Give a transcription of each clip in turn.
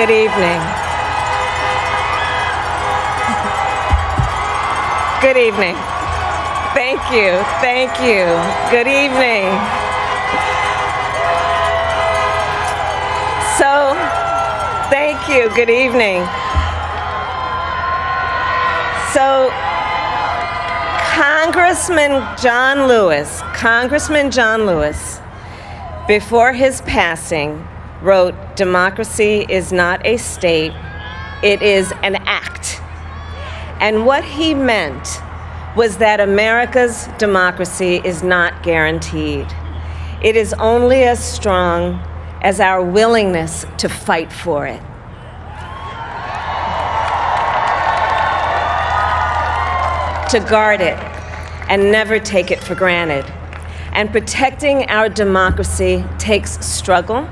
Good evening. Good evening. Thank you. Thank you. Good evening. So, thank you. Good evening. So, Congressman John Lewis, before his passing, wrote, "Democracy is not a state, it is an act." And what he meant was that America's democracy is not guaranteed. It is only as strong as our willingness to fight for it. To guard it and never take it for granted. And protecting our democracy takes struggle,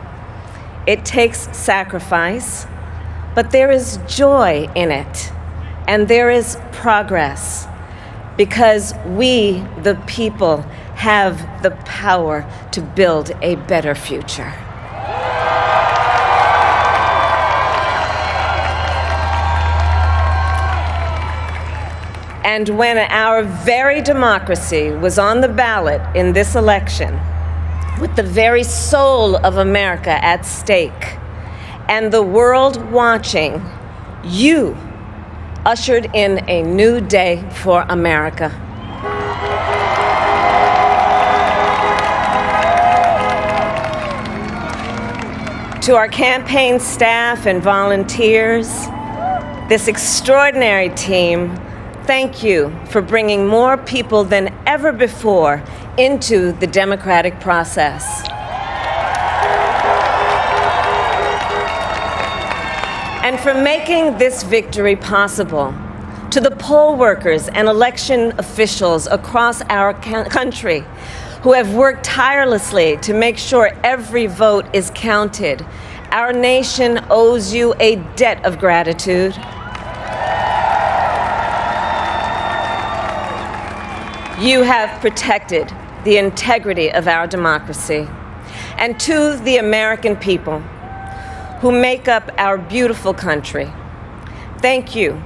it takes sacrifice, but there is joy in it, and there is progress, because we, the people, have the power to build a better future. And when our very democracy was on the ballot in this election, with the very soul of America at stake, and the world watching, you ushered in a new day for America. To our campaign staff and volunteers, this extraordinary team, thank you for bringing more people than ever before into the democratic process. And for making this victory possible. To the poll workers and election officials across our country who have worked tirelessly to make sure every vote is counted, our nation owes you a debt of gratitude. You have protected the integrity of our democracy. And to the American people who make up our beautiful country, thank you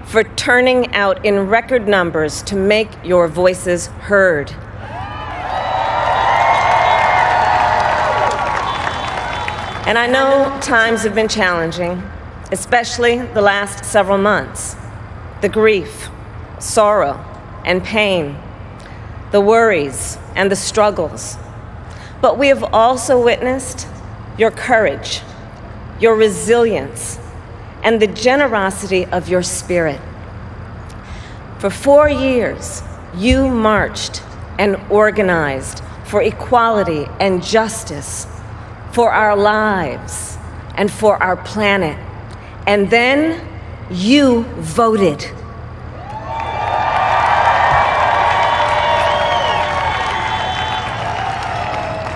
for turning out in record numbers to make your voices heard. And I know times have been challenging, especially the last several months. The grief, sorrow, and pain, the worries and the struggles. But we have also witnessed your courage, your resilience, and the generosity of your spirit. For 4 years, you marched and organized for equality and justice, for our lives and for our planet. And then you voted.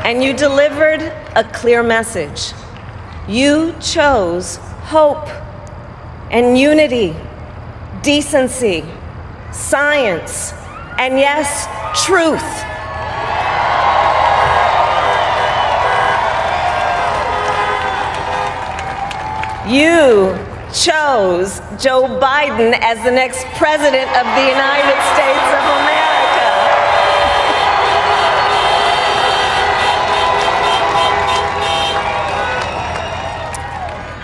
And you delivered a clear message. You chose hope and unity, decency, science, and yes, truth. You chose Joe Biden as the next president of the United States of America.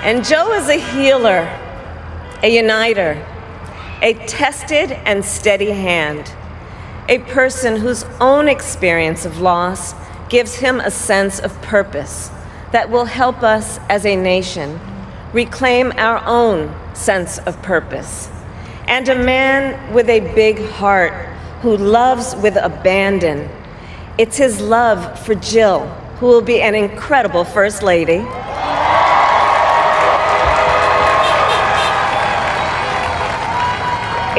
And Joe is a healer, a uniter, a tested and steady hand, a person whose own experience of loss gives him a sense of purpose that will help us as a nation reclaim our own sense of purpose. And a man with a big heart who loves with abandon. It's his love for Jill, who will be an incredible First Lady.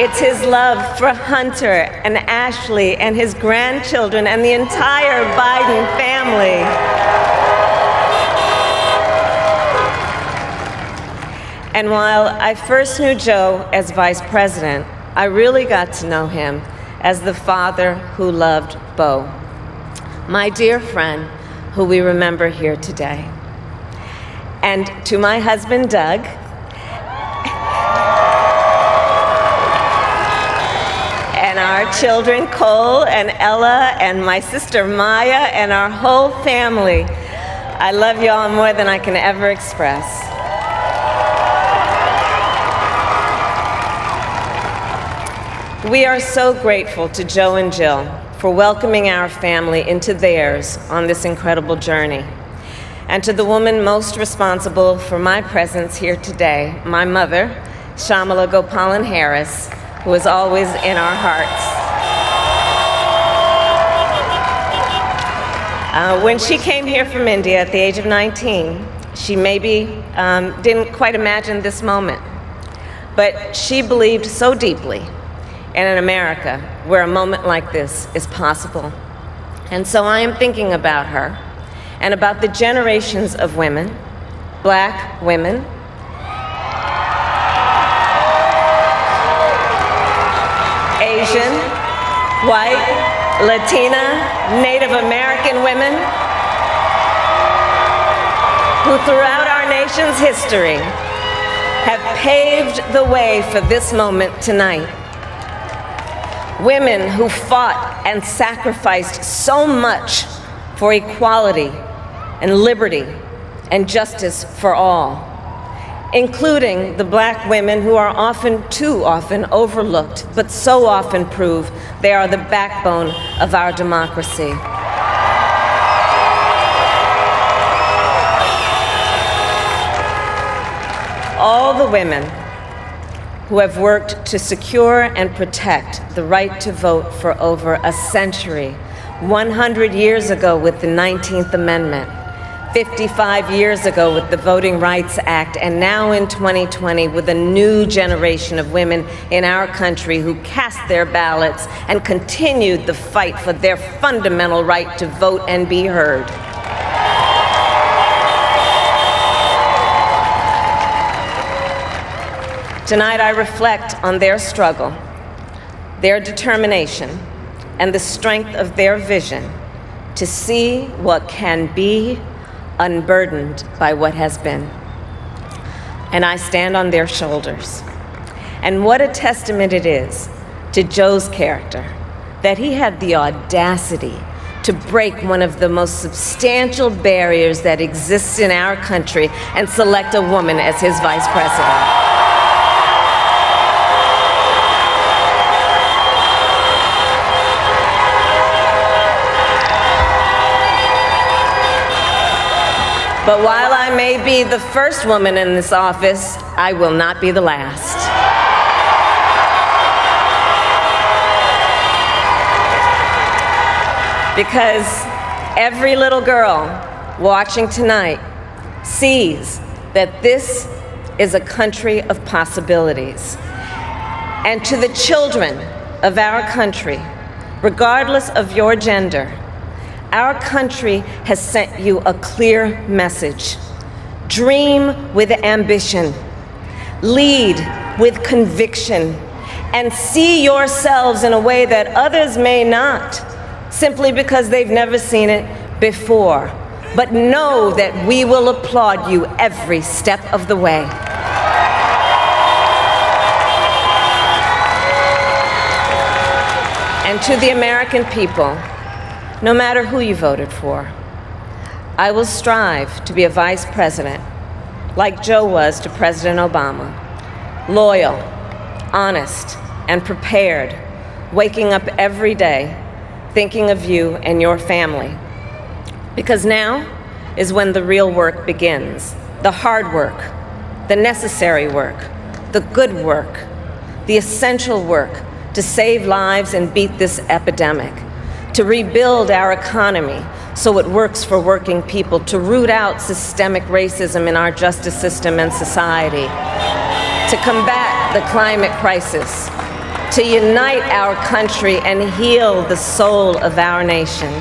It's his love for Hunter and Ashley and his grandchildren and the entire Biden family. And while I first knew Joe as vice president, I really got to know him as the father who loved Bo, my dear friend who we remember here today. and to my husband, Doug, and our children, Cole and Ella, and my sister, Maya, and our whole family. I love you all more than I can ever express. We are so grateful to Joe and Jill for welcoming our family into theirs on this incredible journey. And to the woman most responsible for my presence here today, my mother, Kamala Harris, who is always in our hearts. When she came here from India at the age of 19, she maybe didn't quite imagine this moment, but she believed so deeply in an America where a moment like this is possible. And so I am thinking about her and about the generations of women, Black women, Asian, white, Latina, Native American women who throughout our nation's history have paved the way for this moment tonight. Women who fought and sacrificed so much for equality and liberty and justice for all, including the Black women who are often, too often, overlooked, but so often prove they are the backbone of our democracy. All the women who have worked to secure and protect the right to vote for over a century, 100 years ago with the 19th Amendment, 55 years ago with the Voting Rights Act, and now in 2020 with a new generation of women in our country who cast their ballots and continued the fight for their fundamental right to vote and be heard. Tonight I reflect on their struggle, their determination, and the strength of their vision to see what can be unburdened by what has been. And I stand on their shoulders. And what a testament it is to Joe's character that he had the audacity to break one of the most substantial barriers that exists in our country and select a woman as his vice president. But while I may be the first woman in this office, I will not be the last. Because every little girl watching tonight sees that this is a country of possibilities. And to the children of our country, regardless of your gender, our country has sent you a clear message. Dream with ambition, lead with conviction, and see yourselves in a way that others may not, simply because they've never seen it before. But know that we will applaud you every step of the way. And to the American people, no matter who you voted for, I will strive to be a vice president, like Joe was to President Obama, loyal, honest, and prepared, waking up every day thinking of you and your family. Because now is when the real work begins, the hard work, the necessary work, the good work, the essential work to save lives and beat this epidemic, to rebuild our economy so it works for working people, to root out systemic racism in our justice system and society, to combat the climate crisis, to unite our country and heal the soul of our nation.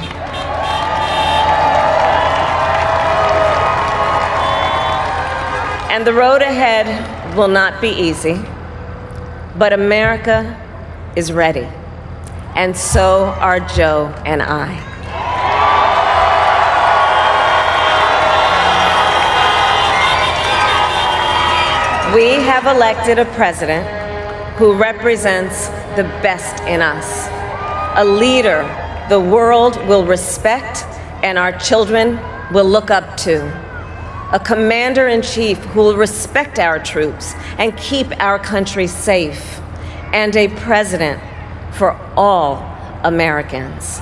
And the road ahead will not be easy, but America is ready. And so are Joe and I. We have elected a president who represents the best in us, a leader the world will respect and our children will look up to, a commander-in-chief who will respect our troops and keep our country safe, and a president for all Americans.